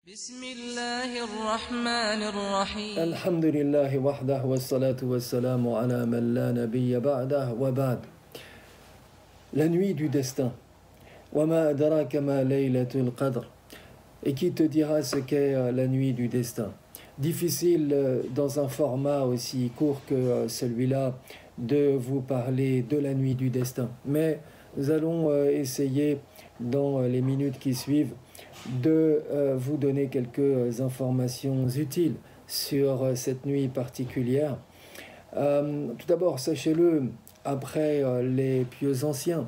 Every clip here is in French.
بسم الله الرحمن الرحيم الحمد لله وحده والصلاة والسلام على من لا نبي بعده وبعد. La nuit du destin. وما أدراك ما ليلة القدر. Et qui te dira ce qu'est la nuit du destin? Difficile dans un format aussi court que celui-là de vous parler de la nuit du destin. Mais nous allons essayer dans les minutes qui suivent de vous donner quelques informations utiles sur cette nuit particulière. Tout d'abord, sachez-le, après les pieux anciens,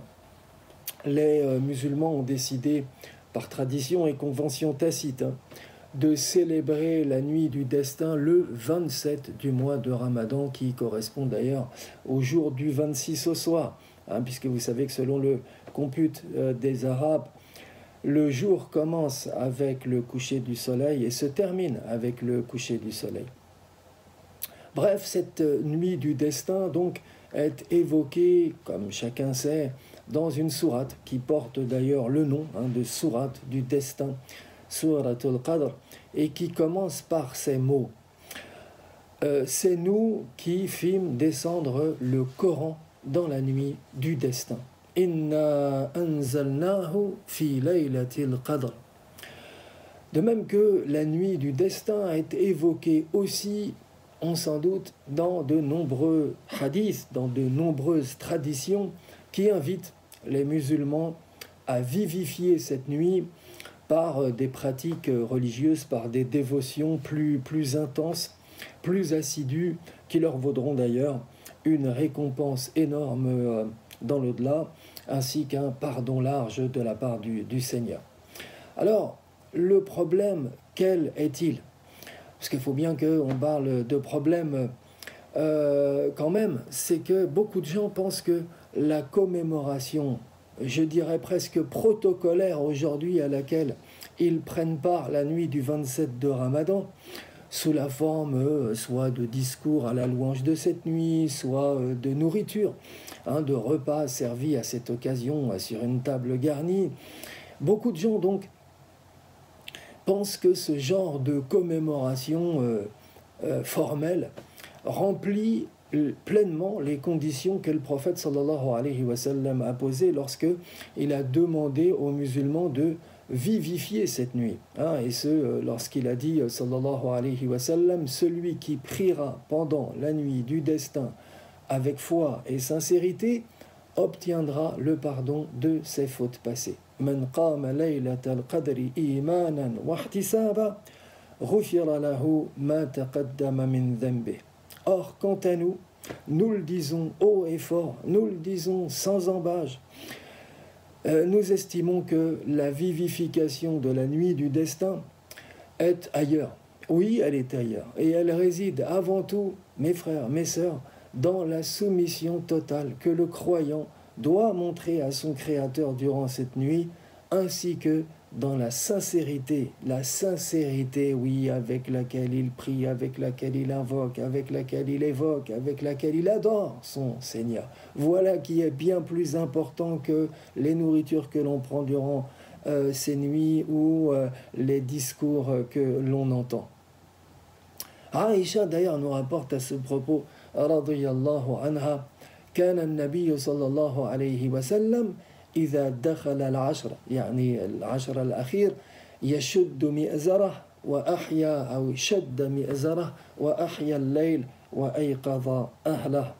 les musulmans ont décidé, par tradition et convention tacite, de célébrer la nuit du destin le 27 du mois de Ramadan, qui correspond d'ailleurs au jour du 26 au soir, puisque vous savez que selon le compute des Arabes, le jour commence avec le coucher du soleil et se termine avec le coucher du soleil. Bref, cette nuit du destin donc est évoquée, comme chacun sait, dans une sourate qui porte d'ailleurs le nom de sourate du destin, Suratul Qadr, et qui commence par ces mots. C'est nous qui fîmes descendre le Coran dans la nuit du destin. Inna anzalnahu fi laylatil qadr. De même que la nuit du destin est évoquée aussi, on s'en doute, dans de nombreux hadiths, dans de nombreuses traditions qui invitent les musulmans à vivifier cette nuit par des pratiques religieuses, par des dévotions plus intenses, plus assidues, qui leur vaudront d'ailleurs une récompense énorme dans l'au-delà, ainsi qu'un pardon large de la part du Seigneur. Alors, le problème, quel est-il? Parce qu'il faut bien qu'on parle de problème quand même, c'est que beaucoup de gens pensent que la commémoration, je dirais presque protocolaire aujourd'hui, à laquelle ils prennent part la nuit du 27 de Ramadan, sous la forme soit de discours à la louange de cette nuit, soit de nourriture, de repas servis à cette occasion sur une table garnie. Beaucoup de gens donc pensent que ce genre de commémoration formelle remplit pleinement les conditions que le prophète sallallahu alayhi wa sallam a posées lorsque il a demandé aux musulmans de vivifier cette nuit. Et ce, lorsqu'il a dit, sallallahu alayhi wa sallam, celui qui priera pendant la nuit du destin avec foi et sincérité obtiendra le pardon de ses fautes passées. Man qama laylatal qadri imanan wa ihtisaba ghufira lahu ma taqaddama min dhanbi. Or, quant à nous, nous le disons haut et fort, nous le disons sans embâche, nous estimons que la vivification de la nuit du destin est ailleurs. Oui, elle est ailleurs. Et elle réside avant tout, mes frères, mes sœurs, dans la soumission totale que le croyant doit montrer à son Créateur durant cette nuit, ainsi que dans la sincérité, oui, avec laquelle il prie, avec laquelle il invoque, avec laquelle il évoque, avec laquelle il adore son Seigneur. Voilà qui est bien plus important que les nourritures que l'on prend durant ces nuits ou les discours que l'on entend. Aïcha d'ailleurs nous rapporte à ce propos, radiyallahu anha, كان النبي صلى الله عليه وسلم إذا دخل العشر يعني العشر الأخير يشد مئزره وأحيا أو شد مئزره وأحيا الليل وأيقظ أهله.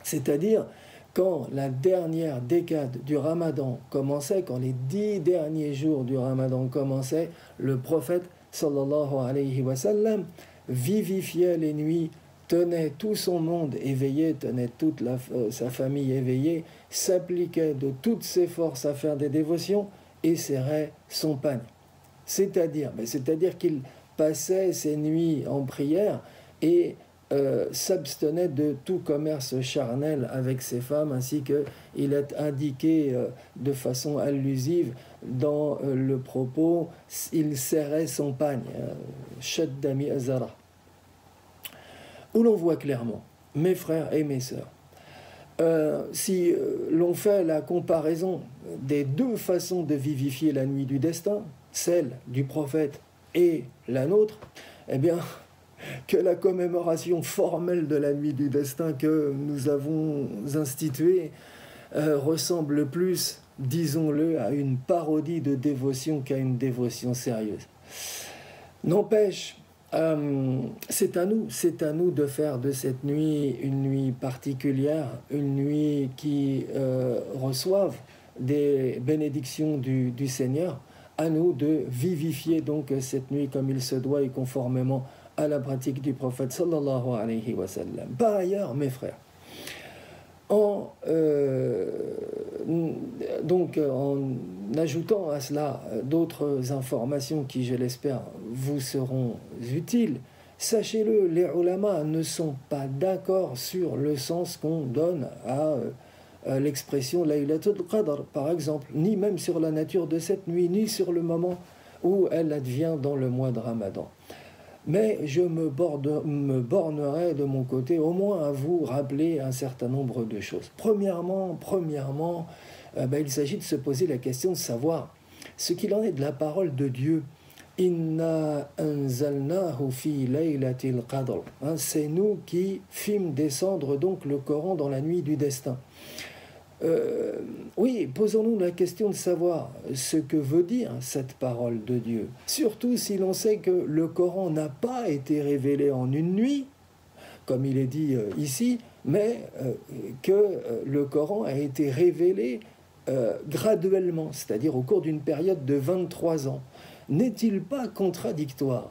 C'est-à-dire, quand la dernière décade du Ramadan commençait, quand les 10 derniers jours du Ramadan commençaient, le prophète sallallahu alayhi wa sallam vivifiait les nuits, tenait tout son monde éveillé, tenait toute sa famille éveillée, s'appliquait de toutes ses forces à faire des dévotions et serrait son pagne. C'est-à-dire qu'il passait ses nuits en prière et s'abstenait de tout commerce charnel avec ses femmes, ainsi qu'il est indiqué de façon allusive dans le propos, il serrait son pagne, shaddami azara. Où l'on voit clairement, mes frères et mes sœurs, si l'on fait la comparaison des deux façons de vivifier la nuit du destin, celle du prophète et la nôtre, eh bien, que la commémoration formelle de la nuit du destin que nous avons instituée ressemble plus, disons-le, à une parodie de dévotion qu'à une dévotion sérieuse. N'empêche, c'est à nous de faire de cette nuit une nuit particulière, une nuit qui reçoive des bénédictions du Seigneur, à nous de vivifier donc cette nuit comme il se doit et conformément à la pratique du prophète sallallahu alayhi wa sallam. Par ailleurs, mes frères, en ajoutant à cela d'autres informations qui, je l'espère, vous seront utiles, sachez-le, les ulama ne sont pas d'accord sur le sens qu'on donne à l'expression Laylatul Qadr, par exemple, ni même sur la nature de cette nuit, ni sur le moment où elle advient dans le mois de Ramadan. Mais je me bornerai de mon côté au moins à vous rappeler un certain nombre de choses. Premièrement, il s'agit de se poser la question de savoir ce qu'il en est de la parole de Dieu. Inna anzalnahu fi laylatil qadr. C'est nous qui fîmes descendre donc le Coran dans la nuit du destin. Oui, posons-nous la question de savoir ce que veut dire cette parole de Dieu. Surtout si l'on sait que le Coran n'a pas été révélé en une nuit, comme il est dit ici, mais que le Coran a été révélé graduellement, c'est-à-dire au cours d'une période de 23 ans. N'est-il pas contradictoire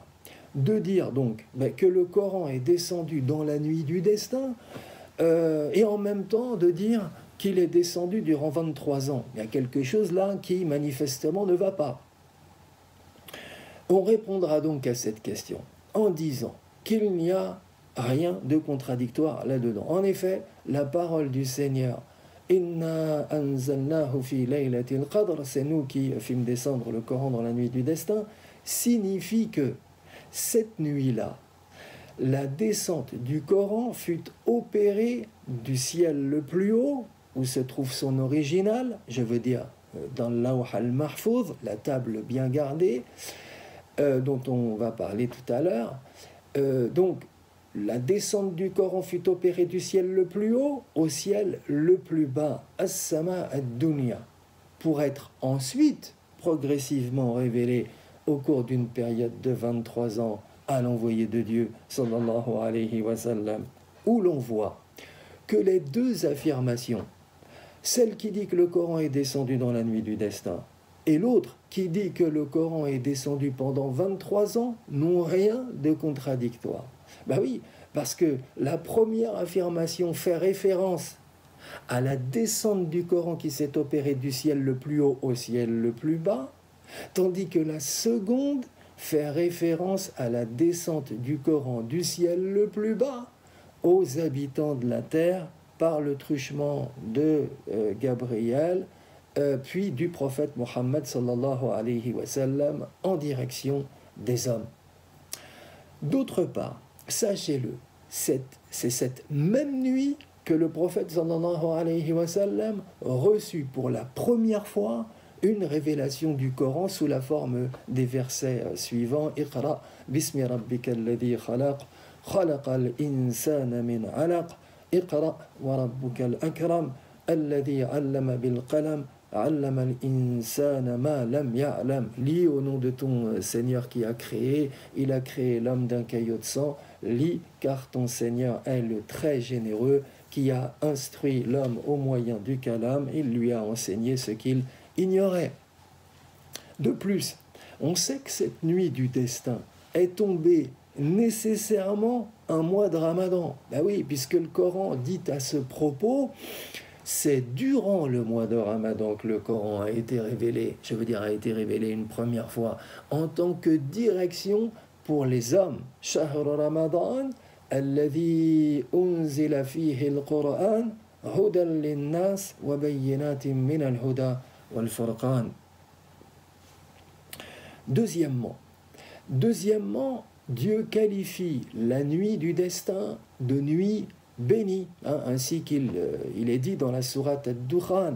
de dire donc que le Coran est descendu dans la nuit du destin et en même temps de dire qu'il est descendu durant 23 ans. Il y a quelque chose là qui manifestement ne va pas. On répondra donc à cette question en disant qu'il n'y a rien de contradictoire là-dedans. En effet, la parole du Seigneur, Inna anzalnahu fi laylatil qadr, c'est nous qui fîmes descendre le Coran dans la nuit du destin, signifie que cette nuit-là, la descente du Coran fut opérée du ciel le plus haut, où se trouve son original, je veux dire dans l'Lawh al-Mahfouz, la table bien gardée, dont on va parler tout à l'heure. Donc, la descente du Coran fut opérée du ciel le plus haut au ciel le plus bas, as-sama ad-dunya, pour être ensuite progressivement révélée au cours d'une période de 23 ans à l'envoyé de Dieu, sallallahu alayhi wa sallam, où l'on voit que les deux affirmations, celle qui dit que le Coran est descendu dans la nuit du destin et l'autre qui dit que le Coran est descendu pendant 23 ans, n'ont rien de contradictoire. Ben oui, parce que la première affirmation fait référence à la descente du Coran qui s'est opérée du ciel le plus haut au ciel le plus bas, tandis que la seconde fait référence à la descente du Coran du ciel le plus bas aux habitants de la terre par le truchement de Gabriel, puis du prophète Mohammed sallallahu alayhi wa sallam en direction des hommes. D'autre part, sachez-le, c'est cette même nuit que le prophète sallallahu alayhi wa sallam reçut pour la première fois une révélation du Coran sous la forme des versets suivants. Iqra bismi rabbika alladhi khalaq, khalaqal insana min alaq, iqra wa rabbuka al-akram, alladhi allama bil qalam, allama al-insana ma lam ya'lam. Lis au nom de ton Seigneur qui a créé, il a créé l'homme d'un caillot de sang. Lis, car ton Seigneur est le très généreux qui a instruit l'homme au moyen du kalam, il lui a enseigné ce qu'il ignorait. De plus, on sait que cette nuit du destin est tombée nécessairement un mois de Ramadan. Ben oui, puisque le Coran dit à ce propos, c'est durant le mois de Ramadan que le Coran a été révélé, je veux dire a été révélé une première fois, en tant que direction pour les hommes. Shahr Ramadan, alladhi unzila fihi al-Qur'an, hudan lin-nas wa bayyinatin min al-huda wal-furqan. Deuxièmement, Dieu qualifie la nuit du destin de nuit bénie, ainsi qu'il est dit dans la sourate Ad-Dukhan,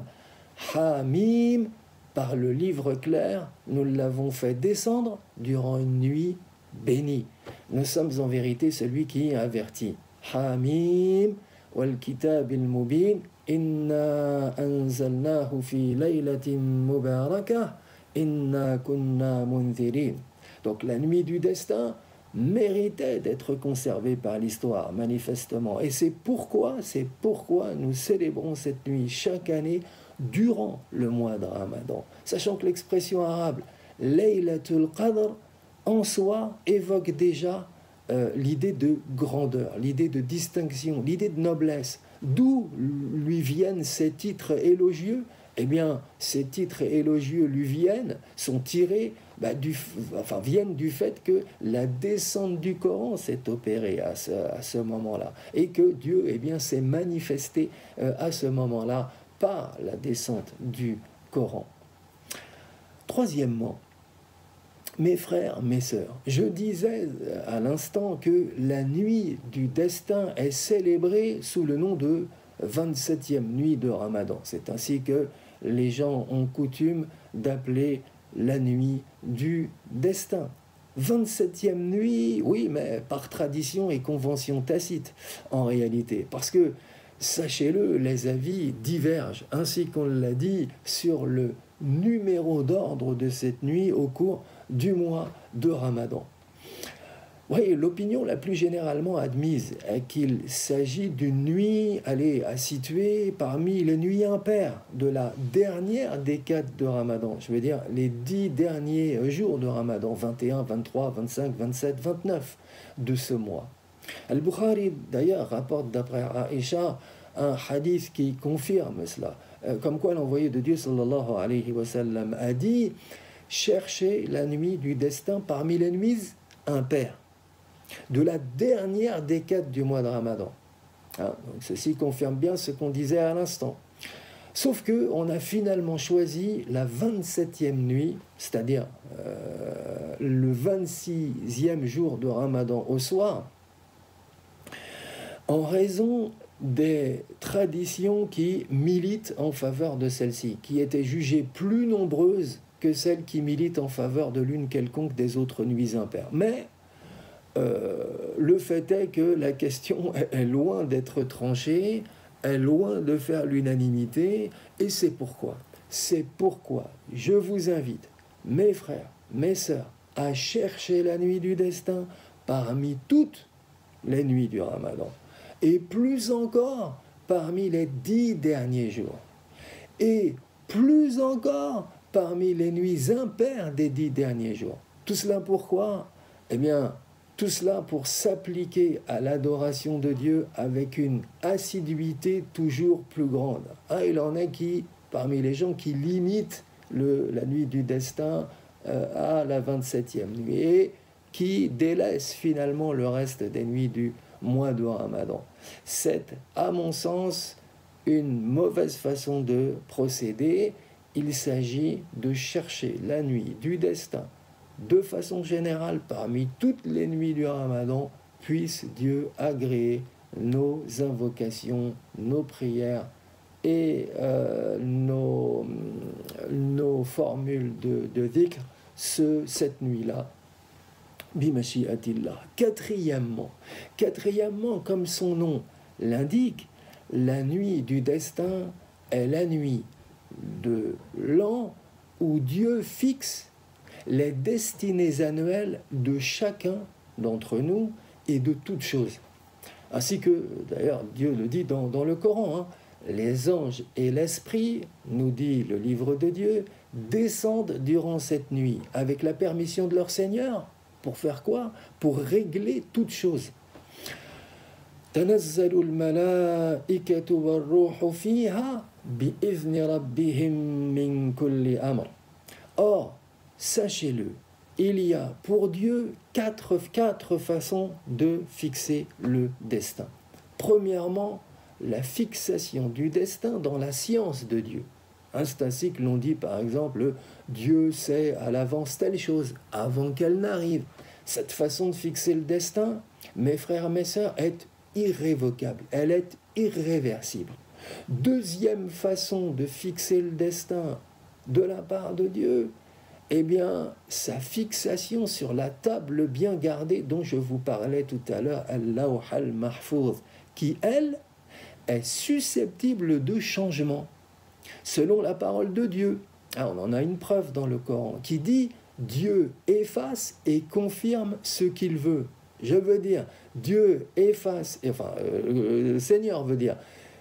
Hamim par le livre clair, nous l'avons fait descendre durant une nuit bénie. Nous sommes en vérité celui qui avertit. Hamim wal kitab al mubin inna anzalnahu fi laylatin mubarakah inna kunna munzirin. Donc la nuit du destin méritait d'être conservée par l'histoire, manifestement. Et c'est pourquoi nous célébrons cette nuit chaque année durant le mois de Ramadan. Sachant que l'expression arabe « Laylatul Qadr » en soi évoque déjà l'idée de grandeur, l'idée de distinction, l'idée de noblesse. D'où lui viennent ces titres élogieux? Eh bien, ces titres élogieux sont tirés, viennent du fait que la descente du Coran s'est opérée à ce moment-là. Et que Dieu, eh bien, s'est manifesté à ce moment-là par la descente du Coran. Troisièmement, mes frères, mes sœurs, je disais à l'instant que la nuit du destin est célébrée sous le nom de 27e nuit de Ramadan. C'est ainsi que les gens ont coutume d'appeler la nuit du destin. 27e nuit, oui, mais par tradition et convention tacite en réalité. Parce que, sachez-le, les avis divergent, ainsi qu'on l'a dit, sur le numéro d'ordre de cette nuit au cours du mois de Ramadan. Oui, l'opinion la plus généralement admise est qu'il s'agit d'une nuit à situer parmi les nuits impaires de la dernière décade de Ramadan. Je veux dire, les 10 derniers jours de Ramadan, 21, 23, 25, 27, 29 de ce mois. Al-Bukhari, d'ailleurs, rapporte d'après Aïcha un hadith qui confirme cela. Comme quoi l'envoyé de Dieu, sallallahu alayhi wa sallam, a dit « Cherchez la nuit du destin parmi les nuits impaires de la dernière décade du mois de Ramadan. » Donc ceci confirme bien ce qu'on disait à l'instant. Sauf qu'on a finalement choisi la 27e nuit, c'est-à-dire le 26e jour de Ramadan au soir, en raison des traditions qui militent en faveur de celle-ci, qui étaient jugées plus nombreuses que celles qui militent en faveur de l'une quelconque des autres nuits impaires. Mais le fait est que la question est loin d'être tranchée, est loin de faire l'unanimité, et c'est pourquoi je vous invite, mes frères, mes sœurs, à chercher la nuit du destin parmi toutes les nuits du Ramadan, et plus encore parmi les 10 derniers jours, et plus encore parmi les nuits impaires des 10 derniers jours. Tout cela pourquoi? Eh bien, tout cela pour s'appliquer à l'adoration de Dieu avec une assiduité toujours plus grande. Il en est qui, parmi les gens qui limitent la nuit du destin à la 27e nuit et qui délaissent finalement le reste des nuits du mois de Ramadan. C'est, à mon sens, une mauvaise façon de procéder. Il s'agit de chercher la nuit du destin de façon générale parmi toutes les nuits du Ramadan. Puisse Dieu agréer nos invocations, nos prières et nos formules de dhikr cette nuit-là. Bimashiatillah. Quatrièmement, comme son nom l'indique, la nuit du destin est la nuit de l'an où Dieu fixe les destinées annuelles de chacun d'entre nous et de toutes choses. Ainsi que, d'ailleurs, Dieu le dit dans le Coran, les anges et l'esprit, nous dit le livre de Dieu, descendent durant cette nuit avec la permission de leur Seigneur. Pour faire quoi? Pour régler toutes choses. تنزل الملائكة والروح فيها بإذن ربهم من كل أمر. Or, sachez-le, il y a pour Dieu quatre façons de fixer le destin. Premièrement, la fixation du destin dans la science de Dieu. C'est ainsi que l'on dit par exemple, Dieu sait à l'avance telle chose avant qu'elle n'arrive. Cette façon de fixer le destin, mes frères, mes sœurs, est irrévocable, elle est irréversible. Deuxième façon de fixer le destin de la part de Dieu, eh bien, sa fixation sur la table bien gardée dont je vous parlais tout à l'heure, Al-Lawh al-Mahfouz, qui, elle, est susceptible de changement, selon la parole de Dieu. Ah, on en a une preuve dans le Coran qui dit « Dieu efface et confirme ce qu'il veut ». Je veux dire, Dieu efface, le Seigneur veut dire,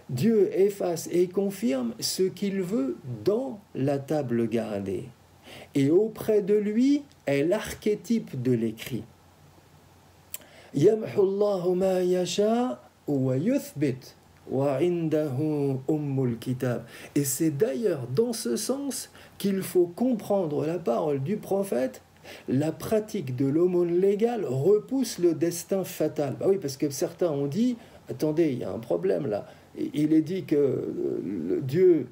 Dieu efface et confirme ce qu'il veut dans la table gardée. Et auprès de lui est l'archétype de l'écrit. Yamhu Allahu ma yasha wa yuthbit wa indahu ummul kitab. Et c'est d'ailleurs dans ce sens qu'il faut comprendre la parole du prophète. La pratique de l'aumône légale repousse le destin fatal. Bah oui, parce que certains ont dit, attendez, il y a un problème là. Il est dit que Dieu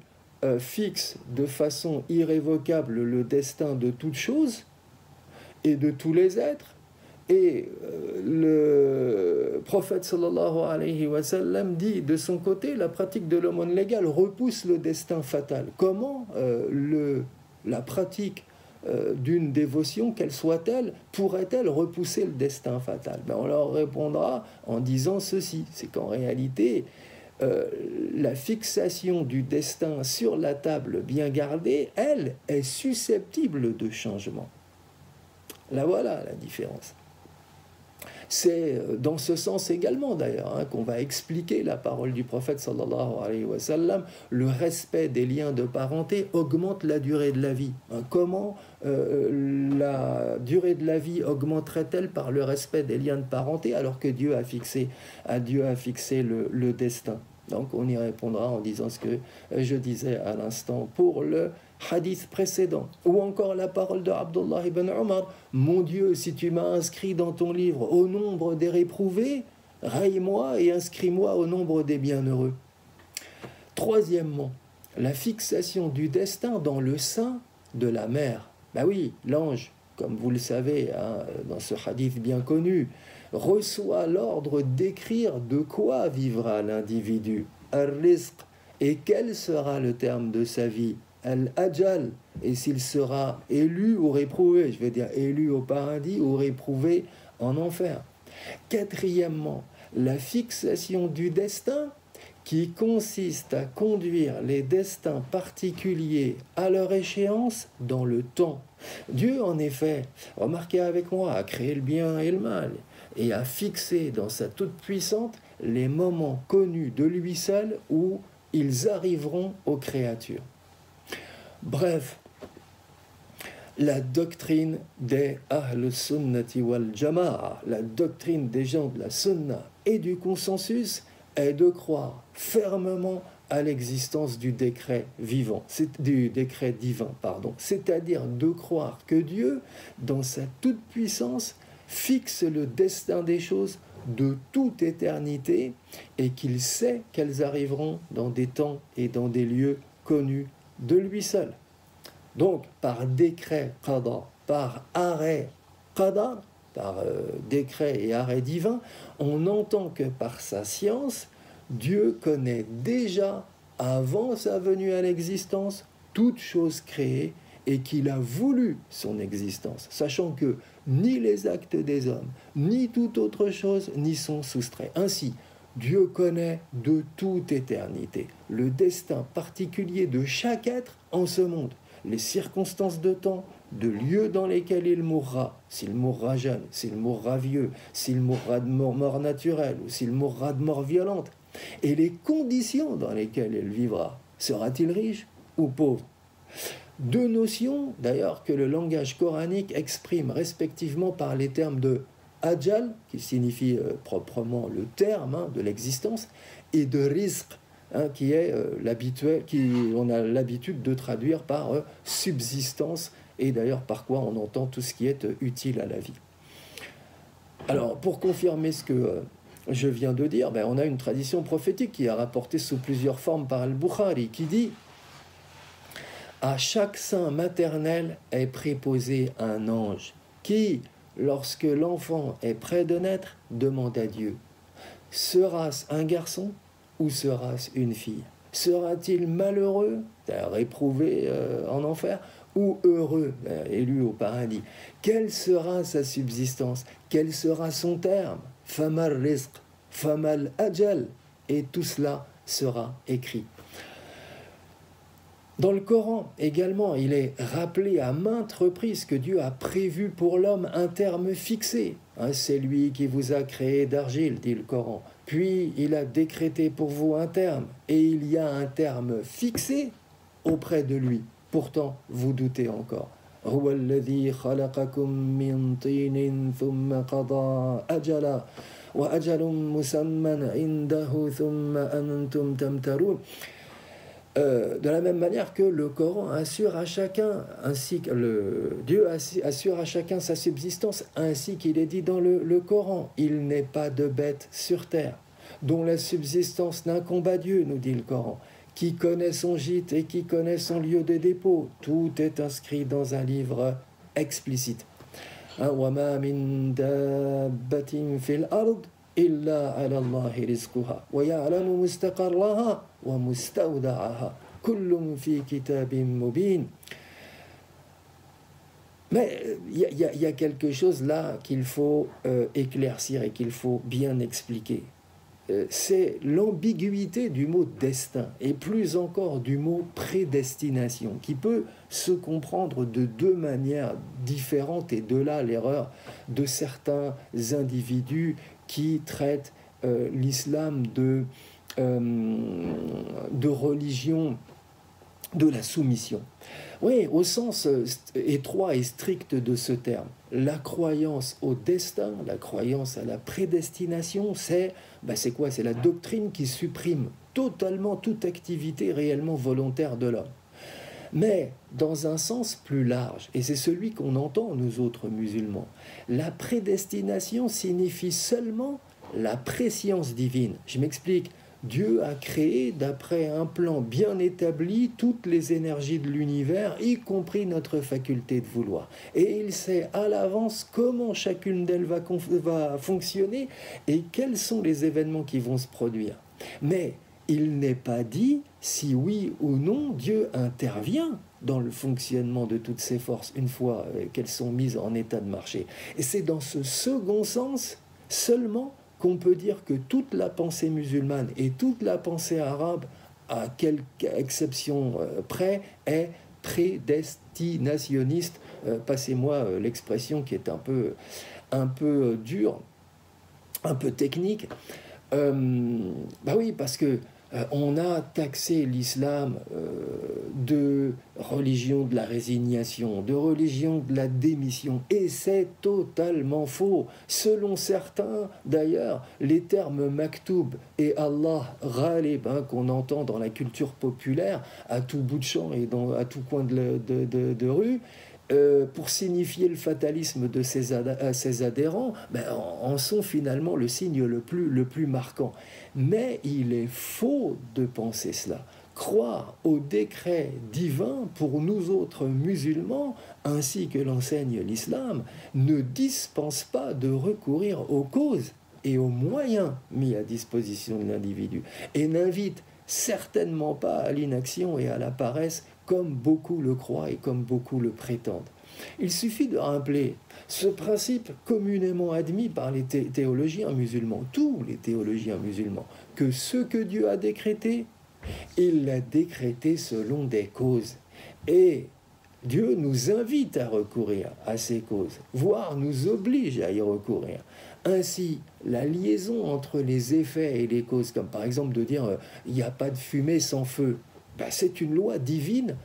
fixe de façon irrévocable le destin de toutes choses et de tous les êtres. Et le prophète sallallahu alayhi wa sallam dit de son côté, la pratique de l'aumône légale repousse le destin fatal. Comment la pratique d'une dévotion, quelle soit-elle, pourrait-elle repousser le destin fatal? Ben, on leur répondra en disant ceci, c'est qu'en réalité, la fixation du destin sur la table bien gardée, elle, est susceptible de changement. Là voilà la différence. C'est dans ce sens également d'ailleurs qu'on va expliquer la parole du prophète sallallahu alayhi wa sallam. Le respect des liens de parenté augmente la durée de la vie. Comment la durée de la vie augmenterait-elle par le respect des liens de parenté alors que Dieu a fixé le destin? Donc on y répondra en disant ce que je disais à l'instant pour le hadith précédent, ou encore la parole de Abdullah ibn Omar, mon Dieu, si tu m'as inscrit dans ton livre au nombre des réprouvés, raille-moi et inscris-moi au nombre des bienheureux. Troisièmement, la fixation du destin dans le sein de la mère. Ben oui, l'ange, comme vous le savez, dans ce hadith bien connu, reçoit l'ordre d'écrire de quoi vivra l'individu, al-rizq, et quel sera le terme de sa vie, al-ajal, et s'il sera élu ou réprouvé, je veux dire élu au paradis ou réprouvé en enfer. Quatrièmement, la fixation du destin qui consiste à conduire les destins particuliers à leur échéance dans le temps. Dieu, en effet, remarquez avec moi, a créé le bien et le mal et a fixé dans sa toute-puissance les moments connus de lui seul où ils arriveront aux créatures. Bref, la doctrine des Ahl Sunnati wal Jama'a, la doctrine des gens de la Sunna et du consensus est de croire fermement à l'existence du décret divin, c'est-à-dire de croire que Dieu, dans sa toute-puissance, fixe le destin des choses de toute éternité et qu'il sait qu'elles arriveront dans des temps et dans des lieux connus de lui seul. Donc, par décret qadar, par arrêt qadar, par décret et arrêt divin, on entend que par sa science, Dieu connaît déjà, avant sa venue à l'existence, toute chose créée et qu'il a voulu son existence, sachant que ni les actes des hommes, ni toute autre chose n'y sont soustraits. Ainsi, Dieu connaît de toute éternité le destin particulier de chaque être en ce monde, les circonstances de temps, de lieux dans lesquels il mourra, s'il mourra jeune, s'il mourra vieux, s'il mourra de mort naturelle ou s'il mourra de mort violente, et les conditions dans lesquelles il vivra. Sera-t-il riche ou pauvre? Deux notions, d'ailleurs, que le langage coranique exprime respectivement par les termes de ajal, qui signifie proprement le terme de l'existence, et de rizq, qui est l'habituel, on a l'habitude de traduire par subsistance, et d'ailleurs par quoi on entend tout ce qui est utile à la vie. Alors, pour confirmer ce que je viens de dire, on a une tradition prophétique qui est rapportée sous plusieurs formes par Al-Bukhari, qui dit « À chaque sein maternel est préposé un ange, qui, lorsque l'enfant est près de naître, demande à Dieu « Sera-ce un garçon ou sera-ce une fille ?» Sera-t-il malheureux, réprouvé en enfer, ou heureux, élu au paradis? Quelle sera sa subsistance? Quel sera son terme? Famal rizq, famal ajal. Et tout cela sera écrit. Dans le Coran également, il est rappelé à maintes reprises que Dieu a prévu pour l'homme un terme fixé. C'est lui qui vous a créé d'argile, dit le Coran. Puis il a décrété pour vous un terme, et il y a un terme fixé auprès de lui. Pourtant, vous doutez encore. هو الذي خلقكم من طين ثم قضى أجلا وأجل مسمى عنده ثم أنتم تمترون. De la même manière que le Coran assure à chacun, ainsi que Dieu assure à chacun sa subsistance, ainsi qu'il est dit dans le Coran. Il n'est pas de bête sur terre dont la subsistance n'incombe à Dieu, nous dit le Coran, qui connaît son gîte et qui connaît son lieu de dépôt. Tout est inscrit dans un livre explicite. وَمَا مِن دَابَّةٍ فِي الْأَرْضِ إِلَّا عَلَى اللَّهِ رِزْقُهَا وَيَعْلَمُ مُسْتَقَرَّهَا وَمُسْتَوْدَعَهَا كُلٌّ فِي كِتَابٍ مُبِينٍ. Mais il y a quelque chose là qu'il faut éclaircir et qu'il faut bien expliquer. C'est l'ambiguïté du mot destin et plus encore du mot prédestination qui peut se comprendre de deux manières différentes, et de là l'erreur de certains individus qui traitent l'islam de religion de la soumission. Oui, au sens étroit et strict de ce terme, la croyance au destin, la croyance à la prédestination, c'est quoi? C'est la doctrine qui supprime totalement toute activité réellement volontaire de l'homme. Mais dans un sens plus large, et c'est celui qu'on entend nous autres musulmans, la prédestination signifie seulement la prescience divine. Je m'explique. Dieu a créé, d'après un plan bien établi, toutes les énergies de l'univers, y compris notre faculté de vouloir. Et il sait à l'avance comment chacune d'elles va fonctionner et quels sont les événements qui vont se produire. Mais il n'est pas dit si oui ou non Dieu intervient dans le fonctionnement de toutes ces forces une fois qu'elles sont mises en état de marcher. Et c'est dans ce second sens seulement qu'on peut dire que toute la pensée musulmane et toute la pensée arabe, à quelque exception près, est prédestinationniste. Passez-moi l'expression qui est un peu dure, un peu technique. Oui, parce que on a taxé l'islam de religion de la résignation, de religion de la démission, et c'est totalement faux. Selon certains, d'ailleurs, les termes maktoub et Allah ghalib, qu'on entend dans la culture populaire, à tout bout de champ et à tout coin de rue, pour signifier le fatalisme de ses adhérents, en sont finalement le signe le plus marquant. Mais il est faux de penser cela. Croire au décret divin pour nous autres musulmans, ainsi que l'enseigne l'islam, ne dispense pas de recourir aux causes et aux moyens mis à disposition de l'individu, et n'invite certainement pas à l'inaction et à la paresse, comme beaucoup le croient et comme beaucoup le prétendent. Il suffit de rappeler ce principe communément admis par les théologiens musulmans, tous les théologiens musulmans, que ce que Dieu a décrété, il l'a décrété selon des causes. Et Dieu nous invite à recourir à ces causes, voire nous oblige à y recourir. Ainsi, la liaison entre les effets et les causes, comme par exemple de dire il n'y a pas de fumée sans feu, c'est une loi divine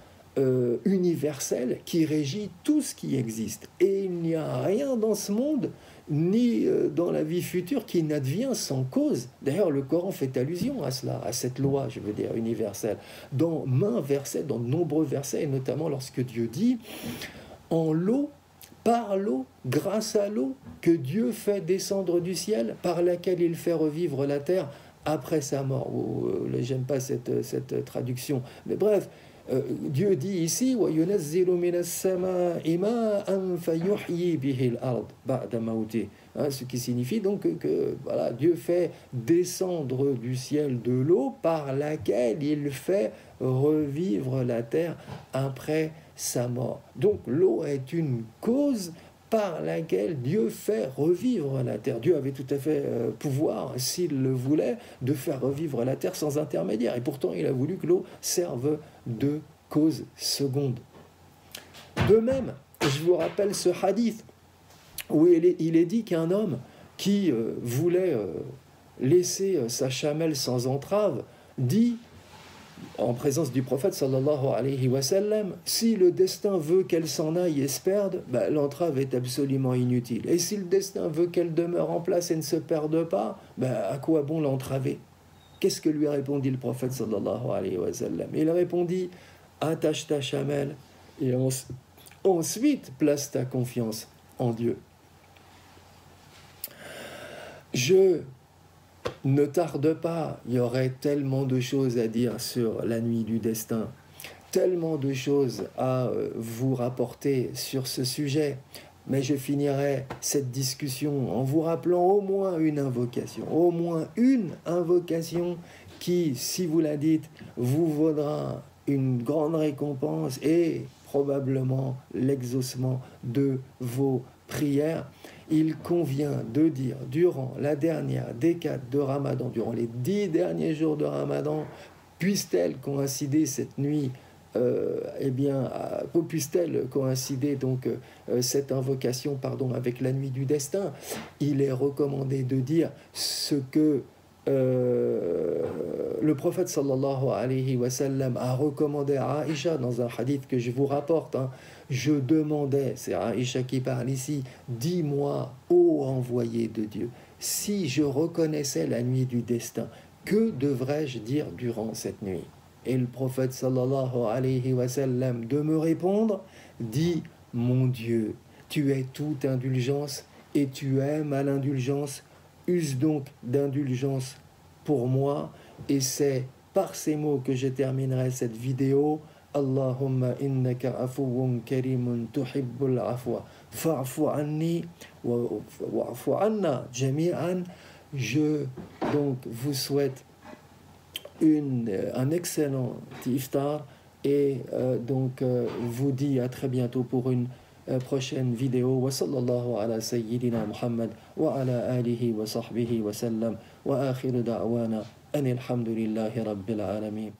universelle qui régit tout ce qui existe. Et il n'y a rien dans ce monde, ni dans la vie future, qui n'advient sans cause. D'ailleurs, le Coran fait allusion à cela, à cette loi, universelle, dans de nombreux versets, et notamment lorsque Dieu dit « En l'eau, par l'eau, grâce à l'eau, que Dieu fait descendre du ciel, par laquelle il fait revivre la terre après sa mort. » J'aime pas cette traduction, mais bref, Dieu dit ici وَيُنَزِّلُ مِنَ السَّمَاءِ مَاءً فَيُحْيِي بِهِ الْأَرْضِ بَعْدَ مَوْتِهِ. Ce qui signifie donc que voilà, Dieu fait descendre du ciel de l'eau par laquelle il fait revivre la terre après sa mort. Donc l'eau est une cause par laquelle Dieu fait revivre la terre. Dieu avait tout à fait pouvoir, s'il le voulait, de faire revivre la terre sans intermédiaire. Et pourtant, il a voulu que l'eau serve de cause seconde. De même, je vous rappelle ce hadith où il est dit qu'un homme qui voulait laisser sa chamelle sans entrave dit, en présence du prophète sallallahu alayhi wa sallam, si le destin veut qu'elle s'en aille et se perde, l'entrave est absolument inutile. Et si le destin veut qu'elle demeure en place et ne se perde pas, à quoi bon l'entraver? Qu'est-ce que lui a répondu le prophète sallallahu alayhi wa sallam? Il répondit, attache ta chamelle et ensuite place ta confiance en Dieu. Je ne tarde pas, il y aurait tellement de choses à dire sur la nuit du destin, tellement de choses à vous rapporter sur ce sujet, mais je finirai cette discussion en vous rappelant au moins une invocation qui, si vous la dites, vous vaudra une grande récompense et probablement l'exaucement de vos prières. Il convient de dire durant la dernière décade de Ramadan, durant les 10 derniers jours de Ramadan, puisse-t-elle coïncider cette nuit, puisse-t-elle coïncider donc cette invocation, avec la nuit du destin? Il est recommandé de dire ce que le prophète sallallahu alayhi wa sallam a recommandé à Aïcha dans un hadith que je vous rapporte. Je demandais, c'est Aïcha qui parle ici, dis-moi, ô envoyé de Dieu, si je reconnaissais la nuit du destin, que devrais-je dire durant cette nuit? Et le prophète sallallahu alayhi wa sallam de me répondre, dis, mon Dieu, tu es toute indulgence et tu aimes à l'indulgence, use donc d'indulgence pour moi. Et c'est par ces mots que je terminerai cette vidéo. Allahumma innaka afuwun karimun tuhibbul afwa fa'fu anni wa'fu anna jami'an. Je donc vous souhaite un excellent iftar et vous dis à très bientôt pour une prochaine vidéo. Wa sallallahu ala sayyidina Muhammad wa ala alihi wa sahbihi wa sallam wa akhiru da'wana anil hamdulillahi rabbil alamin.